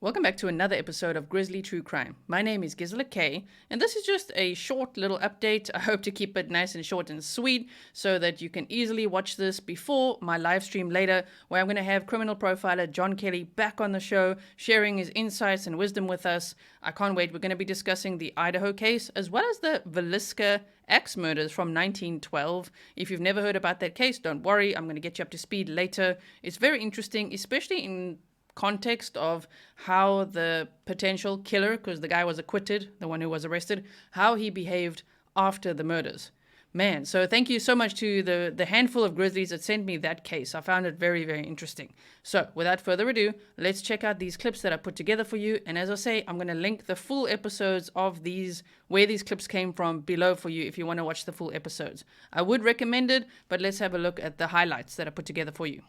Welcome back to another episode of Grizzly True Crime. My name is Grizzly, and this is just a short little update. I hope to keep it nice and short and sweet so that you can easily watch this before my live stream later, where I'm going to have criminal profiler John Kelly back on the show, sharing his insights and wisdom with us. I can't wait. We're going to be discussing the Idaho case, as well as the Villisca axe murders from 1912. If you've never heard about that case, don't worry. I'm going to get you up to speed later. It's very interesting, especially in context of how the potential killer, because the guy was acquitted, the one who was arrested, how he behaved after the murders. Man, so thank you so much to the handful of Grizzlies that sent me that case. I found it very, very interesting. So without further ado, let's check out these clips that I put together for you. And as I say, I'm going to link the full episodes of these, where these clips came from, below for you if you want to watch the full episodes. I would recommend it, but let's have a look at the highlights that I put together for you.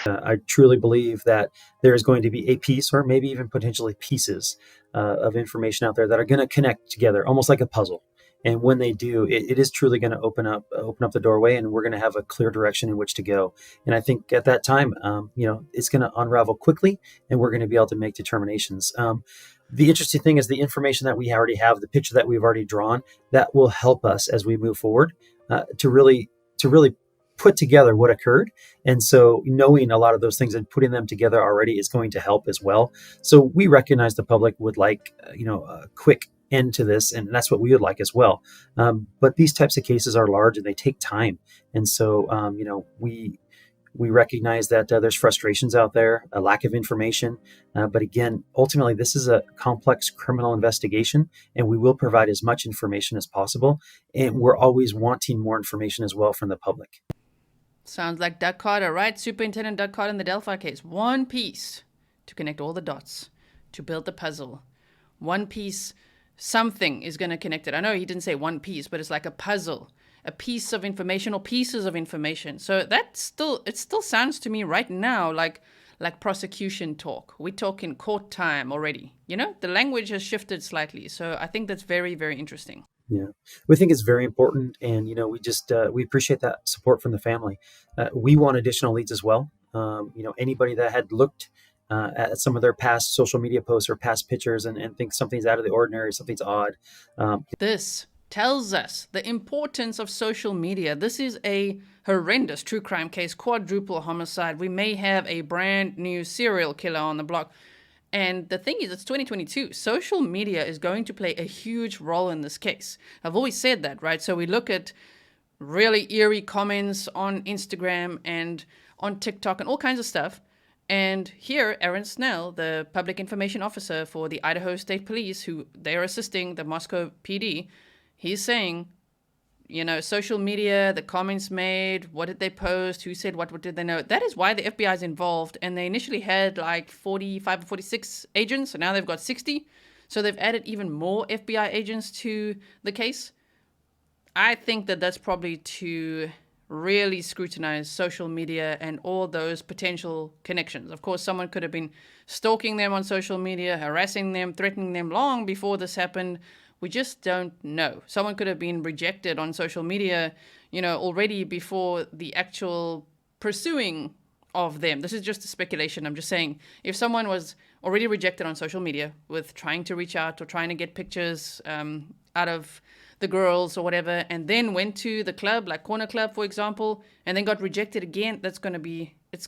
I truly believe that there is going to be a piece, or maybe even potentially pieces of information out there that are going to connect together, almost like a puzzle. And when they do, it is truly going to open up the doorway, and we're going to have a clear direction in which to go. And I think at that time, it's going to unravel quickly, and we're going to be able to make determinations. The interesting thing is the information that we already have, the picture that we've already drawn, that will help us as we move forward to really put together what occurred. And so knowing a lot of those things and putting them together already is going to help as well. So we recognize the public would like, a quick end to this, and that's what we would like as well. But these types of cases are large and they take time. And so, we recognize that there's frustrations out there, a lack of information. But again, ultimately, this is a complex criminal investigation, and we will provide as much information as possible. And we're always wanting more information as well from the public. Sounds like Doug Carter, right? Superintendent Doug Carter in the Delphi case. One piece to connect all the dots, to build the puzzle. One piece, something is going to connect it. I know he didn't say one piece, but it's like a puzzle, a piece of information or pieces of information. So it still sounds to me right now like prosecution talk. We talk in court time already. The language has shifted slightly. So I think that's very, very interesting. Yeah, we think it's very important, and we appreciate that support from the family. We want additional leads as well. Anybody that had looked at some of their past social media posts or past pictures and thinks something's out of the ordinary, something's odd. This tells us the importance of social media. This is a horrendous true crime case, quadruple homicide. We may have a brand new serial killer on the block. And the thing is, it's 2022. Social media is going to play a huge role in this case. I've always said that, right? So we look at really eerie comments on Instagram and on TikTok and all kinds of stuff. And here, Aaron Snell, the public information officer for the Idaho State Police, who they are assisting the Moscow PD, he's saying, social media, the comments made, what did they post, who said what did they know? That is why the FBI is involved. And they initially had like 45 or 46 agents, and now they've got 60. So they've added even more FBI agents to the case. I think that that's probably to really scrutinize social media and all those potential connections. Of course, someone could have been stalking them on social media, harassing them, threatening them long before this happened. We just don't know. Someone could have been rejected on social media, already before the actual pursuing of them. This is just a speculation. I'm just saying, if someone was already rejected on social media with trying to reach out or trying to get pictures out of the girls or whatever, and then went to the club, like Corner Club, for example, and then got rejected again, it's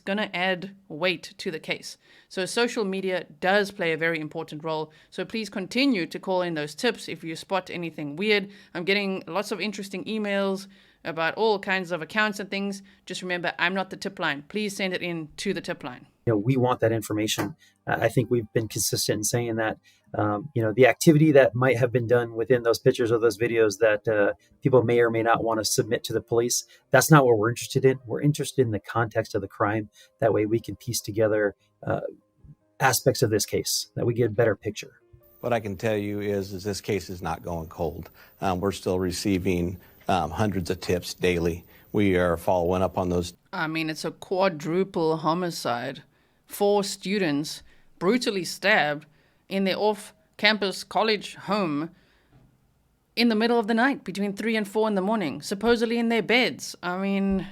going to add weight to the case. So social media does play a very important role. So please continue to call in those tips if you spot anything weird. I'm getting lots of interesting emails about all kinds of accounts and things. Just remember, I'm not the tip line. Please send it in to the tip line. We want that information. I think we've been consistent in saying that, the activity that might have been done within those pictures or those videos that people may or may not want to submit to the police, that's not what we're interested in. We're interested in the context of the crime. That way we can piece together aspects of this case, that we get a better picture. What I can tell you is this case is not going cold. We're still receiving hundreds of tips daily. We are following up on those. I mean, it's a quadruple homicide. 4 students brutally stabbed in their off-campus college home in the middle of the night, between 3 and 4 in the morning, supposedly in their beds. I mean,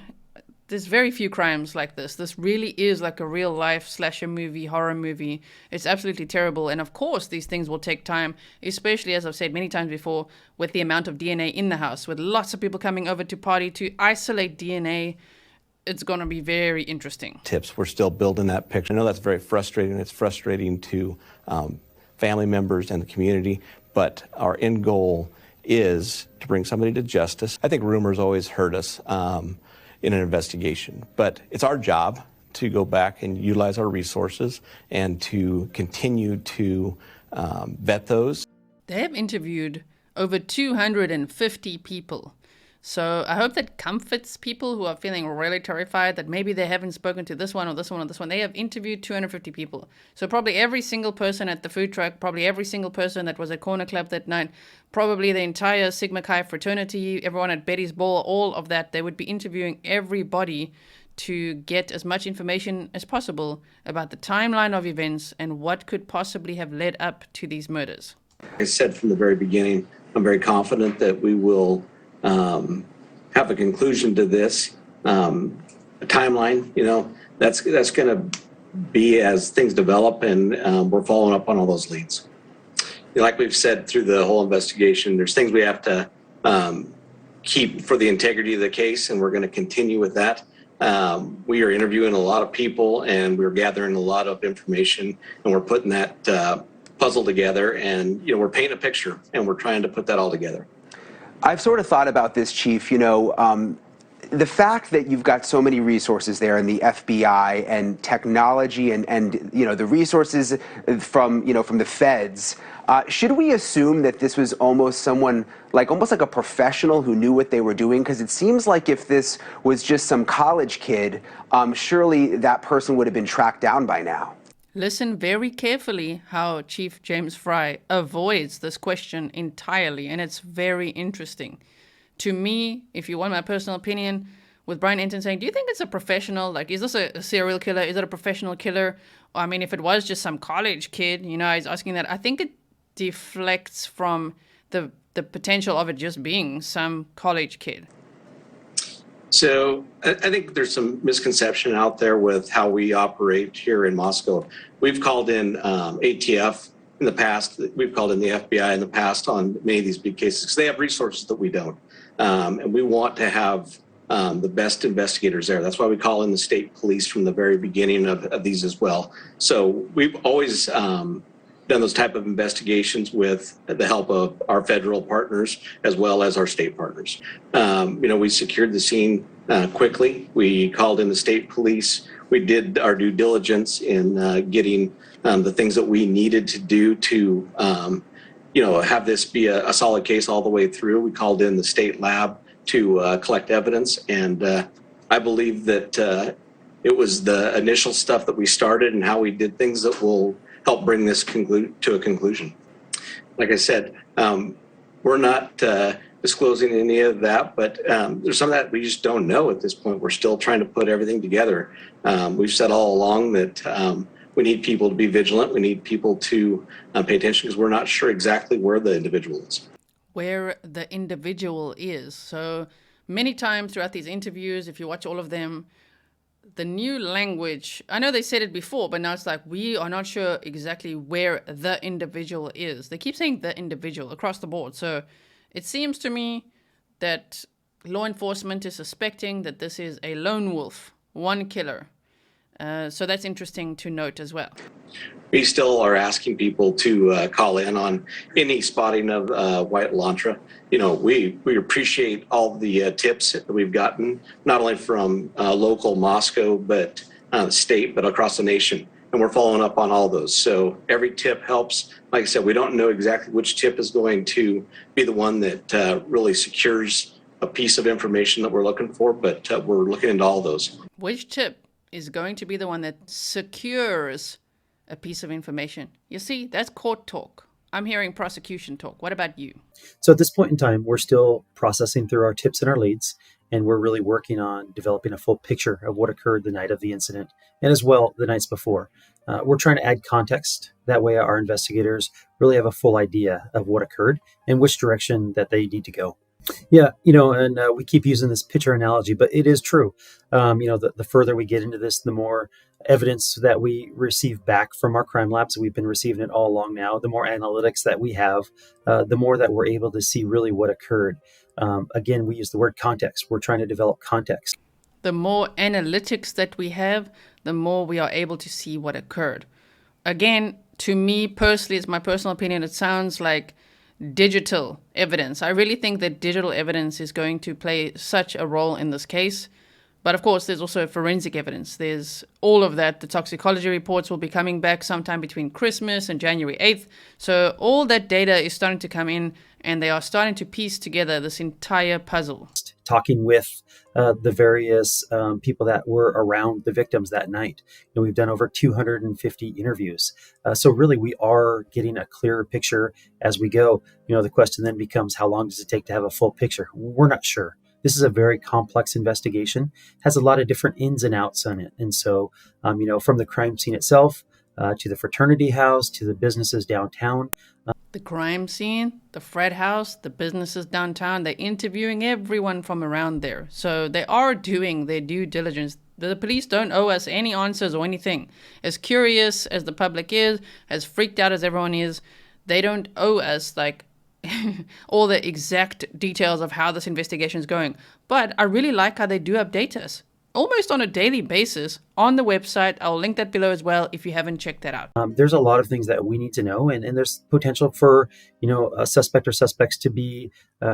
there's very few crimes like this. This really is like a real-life slasher movie, horror movie. It's absolutely terrible. And of course, these things will take time, especially, as I've said many times before, with the amount of DNA in the house, with lots of people coming over to party to isolate DNA. It's going to be very interesting. Tips. We're still building that picture. I know that's very frustrating. It's frustrating to family members and the community, but our end goal is to bring somebody to justice. I think rumors always hurt us in an investigation, but it's our job to go back and utilize our resources and to continue to vet those. They have interviewed over 250 people. So I hope that comforts people who are feeling really terrified that maybe they haven't spoken to this one or this one or this one. They have interviewed 250 people. So probably every single person at the food truck, probably every single person that was at Corner Club that night, probably the entire Sigma Chi fraternity, everyone at Betty's Ball, all of that. They would be interviewing everybody to get as much information as possible about the timeline of events and what could possibly have led up to these murders. Like I said from the very beginning, I'm very confident that we will have a conclusion to this. A timeline, that's going to be as things develop, and we're following up on all those leads. Like we've said through the whole investigation, there's things we have to keep for the integrity of the case, and we're going to continue with that. We are interviewing a lot of people, and we're gathering a lot of information, and we're putting that puzzle together, and we're painting a picture, and we're trying to put that all together. I've sort of thought about this, Chief. The fact that you've got so many resources there in the FBI and technology and the resources from the feds, should we assume that this was almost like a professional who knew what they were doing? Because it seems like if this was just some college kid, surely that person would have been tracked down by now. Listen very carefully how Chief James Fry avoids this question entirely, and it's very interesting. To me, if you want my personal opinion, with Brian Entin saying, do you think it's a professional? Like, is this a serial killer? Is it a professional killer? I mean, if it was just some college kid, he's asking that. I think it deflects from the potential of it just being some college kid. So I think there's some misconception out there with how we operate here in Moscow. We've called in ATF in the past. We've called in the FBI in the past on many of these big cases because they have resources that we don't. And we want to have the best investigators there. That's why we call in the state police from the very beginning of these as well. So we've always done those type of investigations with the help of our federal partners as well as our state partners. We secured the scene quickly. We called in the state police. We did our due diligence in getting the things that we needed to do to, have this be a solid case all the way through. We called in the state lab to collect evidence. And I believe that it was the initial stuff that we started and how we did things that will help bring this to a conclusion. Like I said, we're not disclosing any of that, but there's some of that we just don't know at this point. We're still trying to put everything together. We've said all along that we need people to be vigilant. We need people to pay attention because we're not sure exactly where the individual is. Where the individual is. So many times throughout these interviews, if you watch all of them, the new language, I know they said it before, but now it's like, we are not sure exactly where the individual is. They keep saying the individual across the board. So it seems to me that law enforcement is suspecting that this is a lone wolf, one killer. So that's interesting to note as well. We still are asking people to call in on any spotting of white Elantra. We appreciate all the tips that we've gotten, not only from local Moscow, but state, but across the nation. And we're following up on all those. So every tip helps. Like I said, we don't know exactly which tip is going to be the one that really secures a piece of information that we're looking for, but we're looking into all those. Which tip is going to be the one that secures a piece of information. You see, that's court talk. I'm hearing prosecution talk. What about you? So at this point in time, we're still processing through our tips and our leads, and we're really working on developing a full picture of what occurred the night of the incident and as well the nights before. We're trying to add context. That way our investigators really have a full idea of what occurred and which direction that they need to go. Yeah, and we keep using this picture analogy, but it is true. The further we get into this, the more evidence that we receive back from our crime labs. We've been receiving it all along now. The more analytics that we have, the more that we're able to see really what occurred. Again, we use the word context. We're trying to develop context. The more analytics that we have, the more we are able to see what occurred. Again, to me personally, it's my personal opinion, it sounds like digital evidence. I really think that digital evidence is going to play such a role in this case. But of course, there's also forensic evidence. There's all of that. The toxicology reports will be coming back sometime between Christmas and January 8th. So all that data is starting to come in, and they are starting to piece together this entire puzzle. Talking with the various people that were around the victims that night. We've done over 250 interviews. So really, we are getting a clearer picture as we go. The question then becomes, how long does it take to have a full picture? We're not sure. This is a very complex investigation, has a lot of different ins and outs on it. And so, from the crime scene itself to the fraternity house to the businesses downtown. The crime scene, the frat house, the businesses downtown, they're interviewing everyone from around there. So they are doing their due diligence. The police don't owe us any answers or anything. As curious as the public is, as freaked out as everyone is, they don't owe us all the exact details of how this investigation is going. But I really like how they do update us almost on a daily basis on the website. I'll link that below as well if you haven't checked that out. There's a lot of things that we need to know, and there's potential for a suspect or suspects to be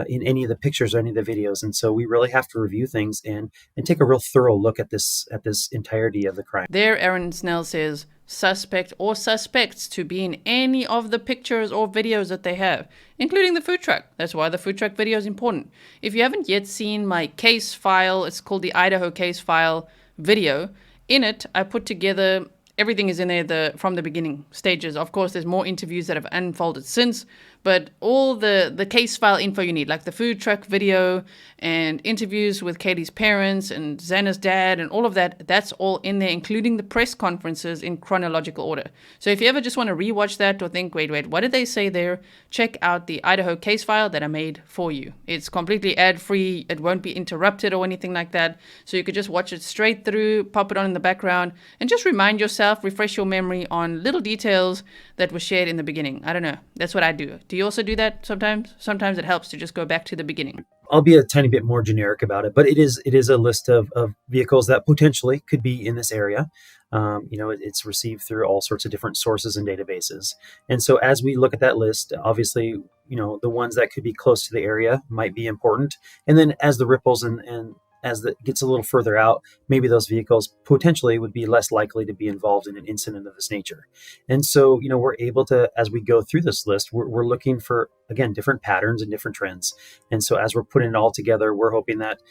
in any of the pictures or any of the videos, and so we really have to review things and take a real thorough look at this entirety of the crime. There, Aaron Snell says suspect or suspects to be in any of the pictures or videos that they have, including the food truck. That's why the food truck video is important. If you haven't yet seen my case file, it's called the Idaho case file video. In it, I put together, everything is in there from the beginning stages. Of course, there's more interviews that have unfolded since, but all the case file info you need, like the food truck video and interviews with Katie's parents and Xana's dad and all of that, that's all in there, including the press conferences in chronological order. So if you ever just want to rewatch that or think, wait, what did they say there? Check out the Idaho case file that I made for you. It's completely ad-free. It won't be interrupted or anything like that. So you could just watch it straight through, pop it on in the background, and just remind yourself, refresh your memory on little details that were shared in the beginning. I don't know. That's what I do. Do you also do that sometimes? Sometimes it helps to just go back to the beginning. I'll be a tiny bit more generic about it, but it is a list of vehicles that potentially could be in this area. It's received through all sorts of different sources and databases. And so as we look at that list, obviously, the ones that could be close to the area might be important. And then as the ripples and as it gets a little further out, maybe those vehicles potentially would be less likely to be involved in an incident of this nature. And so, we're able to, as we go through this list, we're looking for, again, different patterns and different trends. And so as we're putting it all together, we're hoping that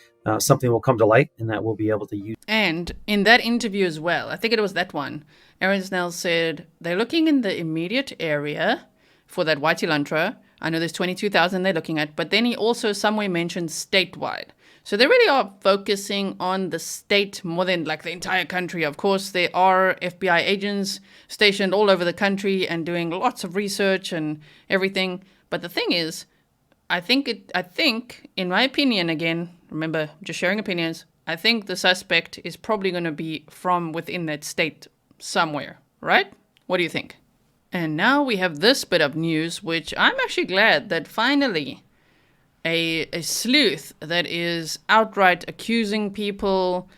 something will come to light and that we'll be able to use. And in that interview as well, I think it was that one, Aaron Snell said they're looking in the immediate area for that white Elantra. I know there's 22,000 they're looking at, but then he also somewhere mentioned statewide. So they really are focusing on the state more than like the entire country. Of course, there are FBI agents stationed all over the country and doing lots of research and everything. But the thing is, I think, in my opinion, again, remember, just sharing opinions, I think the suspect is probably going to be from within that state somewhere, right? What do you think? And now we have this bit of news, which I'm actually glad that finally a sleuth that is outright accusing people,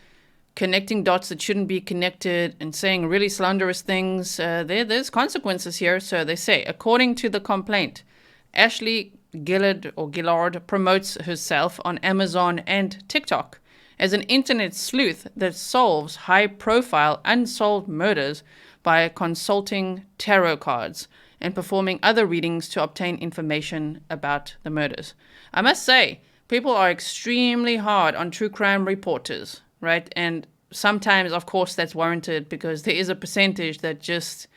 connecting dots that shouldn't be connected, and saying really slanderous things. There's consequences here. So they say, according to the complaint, Ashley Gillard promotes herself on Amazon and TikTok as an internet sleuth that solves high-profile unsolved murders by consulting tarot cards and performing other readings to obtain information about the murders. I must say, people are extremely hard on true crime reporters, right? And sometimes, of course, that's warranted because there is a percentage that just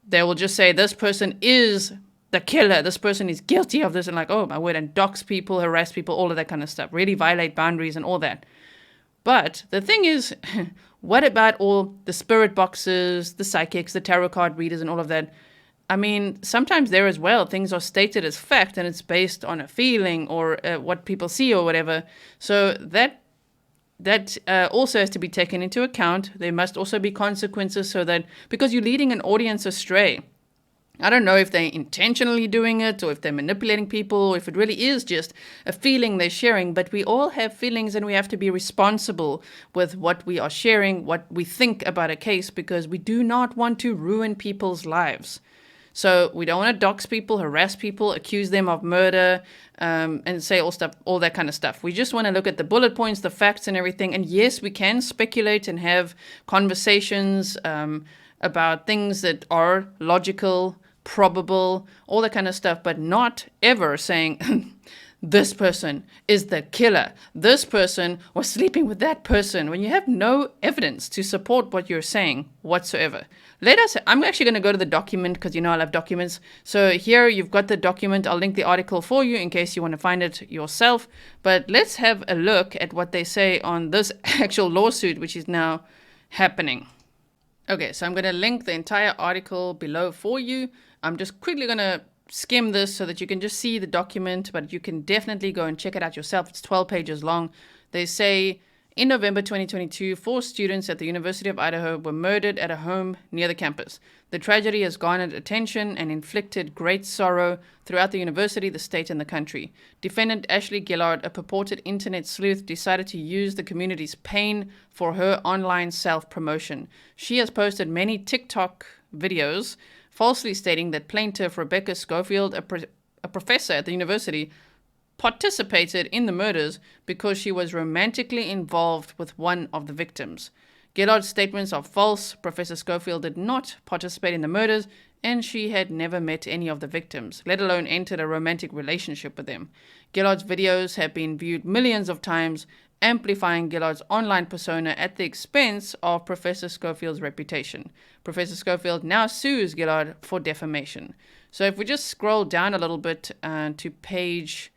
they will just say this person is the killer, this person is guilty of this, and like, oh my word, and dox people, harass people, all of that kind of stuff, really violate boundaries and all that. But the thing is, what about all the spirit boxes, the psychics, the tarot card readers, and all of that? I mean, sometimes there as well, things are stated as fact, and it's based on a feeling or what people see or whatever. So that also has to be taken into account. There must also be consequences, so that, because you're leading an audience astray. I don't know if they're intentionally doing it or if they're manipulating people or if it really is just a feeling they're sharing. But we all have feelings, and we have to be responsible with what we are sharing, what we think about a case, because we do not want to ruin people's lives. So we don't want to dox people, harass people, accuse them of murder, and say all that kind of stuff. We just want to look at the bullet points, the facts and everything. And yes, we can speculate and have conversations about things that are logical, probable, all that kind of stuff, but not ever saying this person is the killer, this person was sleeping with that person, when you have no evidence to support what you're saying whatsoever. I'm actually going to go to the document, because I love documents. So here you've got the document. I'll link the article for you in case you want to find it yourself. But let's have a look at what they say on this actual lawsuit, which is now happening. Okay, so I'm going to link the entire article below for you. I'm just quickly going to skim this so that you can just see the document, but you can definitely go and check it out yourself. It's 12 pages long. They say, in November 2022, 4 students at the University of Idaho were murdered at a home near the campus. The tragedy has garnered attention and inflicted great sorrow throughout the university, the state, and the country. Defendant Ashley Gillard, a purported internet sleuth, decided to use the community's pain for her online self-promotion. She has posted many TikTok videos falsely stating that plaintiff Rebecca Schofield, a professor at the university, participated in the murders because she was romantically involved with one of the victims. Gillard's statements are false. Professor Schofield did not participate in the murders, and she had never met any of the victims, let alone entered a romantic relationship with them. Gillard's videos have been viewed millions of times, amplifying Gillard's online persona at the expense of Professor Schofield's reputation. Professor Schofield now sues Gillard for defamation. So if we just scroll down a little bit to page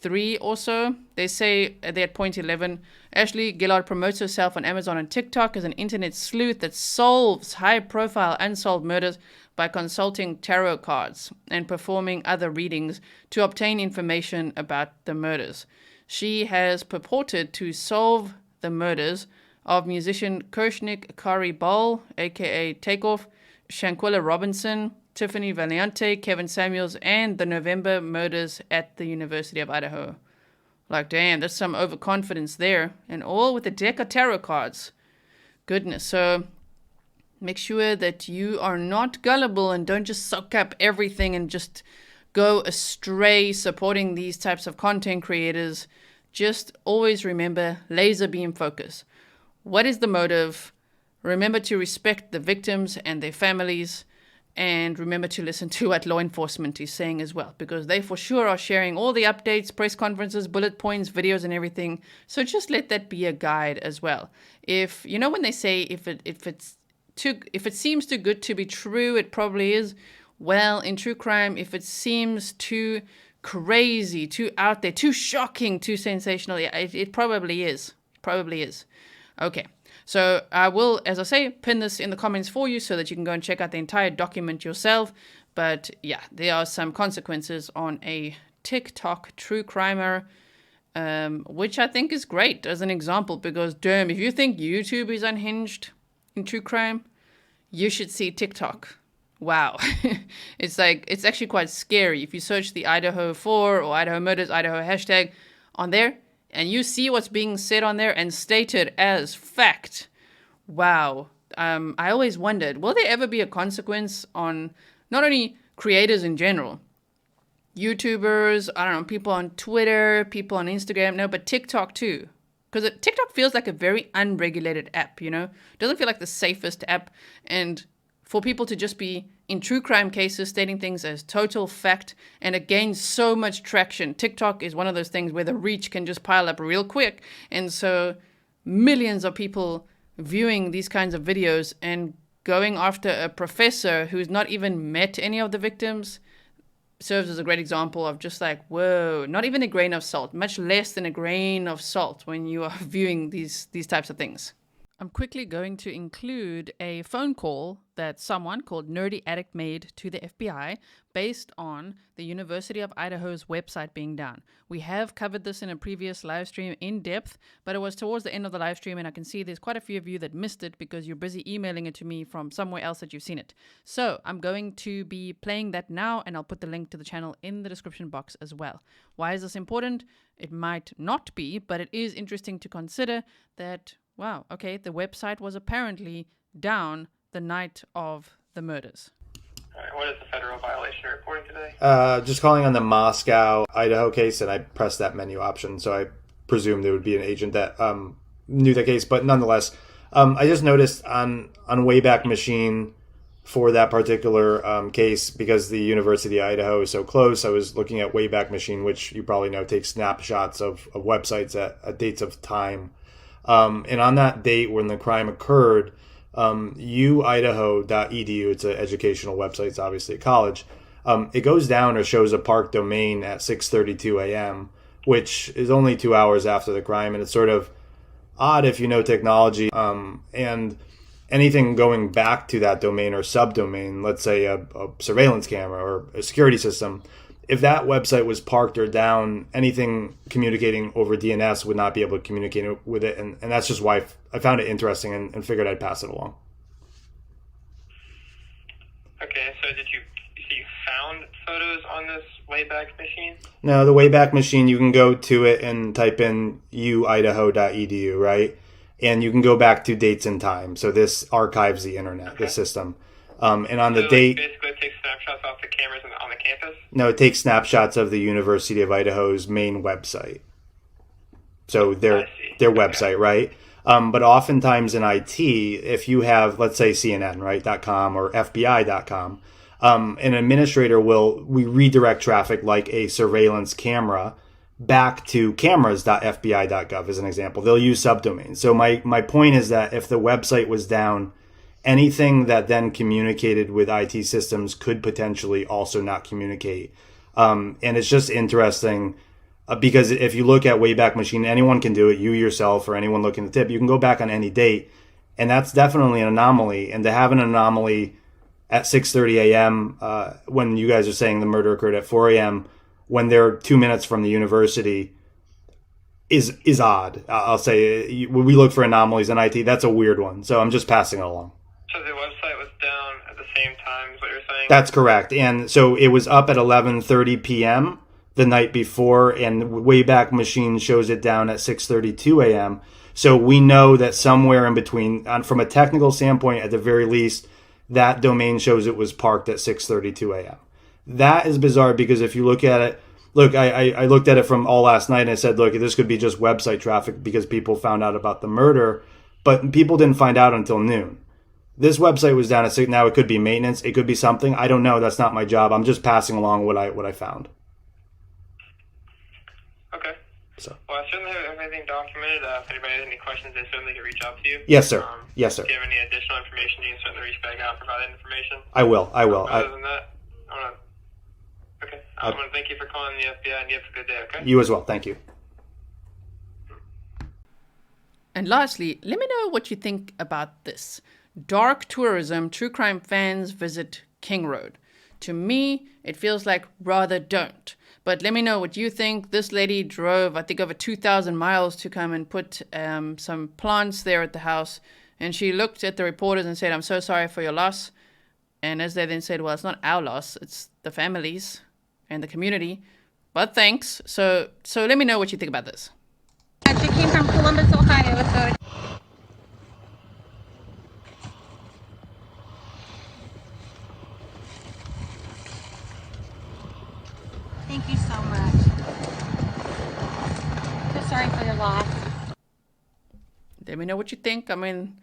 3 or so, they say they're at point 11. Ashley Gillard promotes herself on Amazon and TikTok as an internet sleuth that solves high-profile unsolved murders by consulting tarot cards and performing other readings to obtain information about the murders. She has purported to solve the murders of musician Kirshnik Kari Ball, aka Takeoff, Shanquilla Robinson, Tiffany Valiante, Kevin Samuels, and the November murders at the University of Idaho. Like, damn, there's some overconfidence there. And all with a deck of tarot cards. Goodness. So make sure that you are not gullible and don't just suck up everything and just go astray supporting these types of content creators. Just always remember, laser beam focus. What is the motive? Remember to respect the victims and their families. And remember to listen to what law enforcement is saying as well, because they for sure are sharing all the updates, press conferences, bullet points, videos, and everything. So just let that be a guide as well. If you know when they say if it seems too good to be true, it probably is. Well, in true crime, if it seems too crazy, too out there, too shocking, too sensational, yeah, it probably is. Probably is. Okay. So I will, as I say, pin this in the comments for you so that you can go and check out the entire document yourself. But yeah, there are some consequences on a TikTok true crimer, which I think is great as an example, because damn, if you think YouTube is unhinged in true crime, you should see TikTok. Wow. It's actually quite scary. If you search the Idaho 4 or Idaho Murders, Idaho hashtag on there, and you see what's being said on there and stated as fact. Wow. I always wondered, will there ever be a consequence on not only creators in general, YouTubers, I don't know, people on Twitter, people on Instagram, no, but TikTok too. Because TikTok feels like a very unregulated app, you know? It doesn't feel like the safest app. And for people to just be in true crime cases stating things as total fact and it gains so much traction. TikTok is one of those things where the reach can just pile up real quick. And so millions of people viewing these kinds of videos and going after a professor who's not even met any of the victims serves as a great example of just like, whoa, not even a grain of salt, much less than a grain of salt when you are viewing these types of things. I'm quickly going to include a phone call that someone called Nerdy Addict made to the FBI based on the University of Idaho's website being down. We have covered this in a previous live stream in depth, but it was towards the end of the live stream, and I can see there's quite a few of you that missed it because you're busy emailing it to me from somewhere else that you've seen it. So I'm going to be playing that now, and I'll put the link to the channel in the description box as well. Why is this important? It might not be, but it is interesting to consider that, wow, okay, the website was apparently down the night of the murders. All right, what is the federal violation you're reporting today? Just calling on the Moscow, Idaho case, and I pressed that menu option, so I presumed there would be an agent that knew the case. But nonetheless, I just noticed on Wayback Machine for that particular case, because the University of Idaho is so close, I was looking at Wayback Machine, which you probably know takes snapshots of websites at dates of time. And on that date when the crime occurred, uidaho.edu, it's an educational website, it's obviously a college, it goes down or shows a park domain at 6:32 a.m., which is only 2 hours after the crime, and it's sort of odd if you know technology, and anything going back to that domain or subdomain, let's say a surveillance camera or a security system, if that website was parked or down, anything communicating over DNS would not be able to communicate with it. And that's just why I found it interesting and figured I'd pass it along. Okay, so you found photos on this Wayback Machine? No, the Wayback Machine, you can go to it and type in uidaho.edu, right? And you can go back to dates and time. So this archives the internet, okay, the system. And on the date, basically it takes snapshots off the cameras on the campus? No, it takes snapshots of the University of Idaho's main website. So their website, right? But oftentimes in IT, if you have, let's say CNN, right, .com or FBI.com, an administrator we redirect traffic like a surveillance camera back to cameras.fbi.gov as an example. They'll use subdomains. So my point is that if the website was down, anything that then communicated with IT systems could potentially also not communicate. And it's just interesting because if you look at Wayback Machine, anyone can do it, you yourself or anyone looking to tip, you can go back on any date. And that's definitely an anomaly. And to have an anomaly at 6:30 a.m. When you guys are saying the murder occurred at 4 a.m., when they're 2 minutes from the university is odd. I'll say when we look for anomalies in IT, that's a weird one. So I'm just passing it along. So the website was down at the same time is what you're saying? That's correct. And so it was up at 11:30 p.m. the night before, and Wayback Machine shows it down at 6:32 a.m. So we know that somewhere in between, from a technical standpoint, at the very least, that domain shows it was parked at 6:32 a.m. That is bizarre because if you look at it, I looked at it from all last night and I said, look, this could be just website traffic because people found out about the murder, but people didn't find out until noon. This website was down at 6. Now it could be maintenance. It could be something. I don't know. That's not my job. I'm just passing along what I found. Okay. So. Well, I certainly have everything documented. If anybody has any questions, they certainly can reach out to you. Yes, sir. Yes, sir. If you have any additional information, you can certainly reach back out and provide that information. I will. Other than that, I want to thank you for calling the FBI, and you have a good day, okay? You as well. Thank you. And lastly, let me know what you think about this. Dark tourism, true crime fans visit King Road. To me, it feels like rather don't. But let me know what you think. This lady drove, I think, over 2,000 miles to come and put some plants there at the house. And she looked at the reporters and said, I'm so sorry for your loss. And as they then said, well, it's not our loss, it's the families and the community. But thanks. So let me know what you think about this. She came from Columbus, Ohio, so... Thank you so much. So sorry for your loss. Let me know what you think. I mean,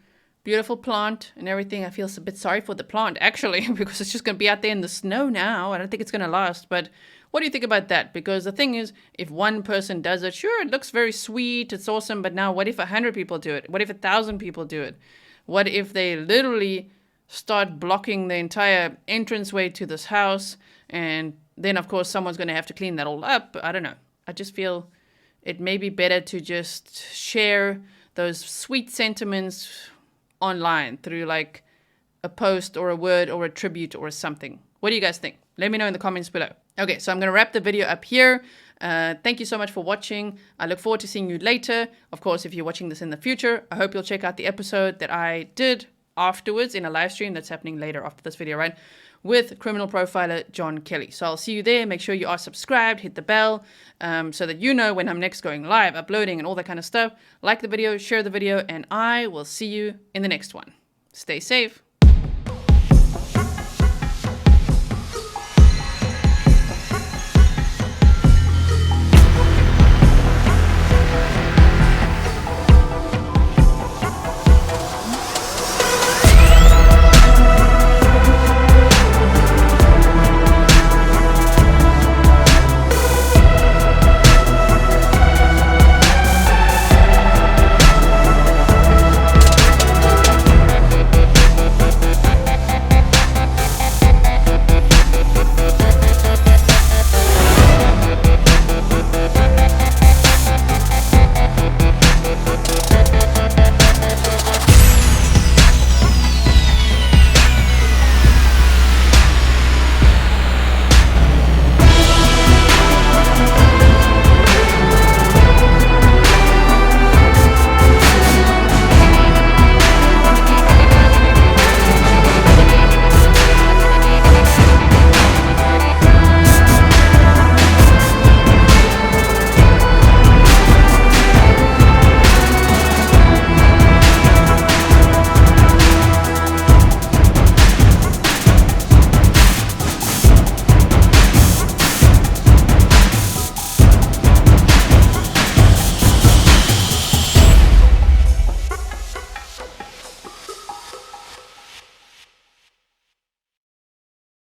beautiful plant and everything. I feel a bit sorry for the plant, actually, because it's just going to be out there in the snow now. I don't think it's going to last. But what do you think about that? Because the thing is, if one person does it, sure, it looks very sweet. It's awesome. But now what if 100 people do it? What if 1,000 people do it? What if they literally start blocking the entire entranceway to this house, and then of course someone's going to have to clean that all up. I don't know. I just feel it may be better to just share those sweet sentiments online through like a post or a word or a tribute or something. What do you guys think? Let me know in the comments below. Okay, so I'm going to wrap the video up here. Thank you so much for watching. I look forward to seeing you later. Of course, if you're watching this in the future, I hope you'll check out the episode that I did afterwards in a live stream that's happening later after this video, right? With criminal profiler John Kelly. So I'll see you there. Make sure you are subscribed, hit the bell, so that you know when I'm next going live, uploading, and all that kind of stuff. Like the video, share the video, and I will see you in the next one. Stay safe.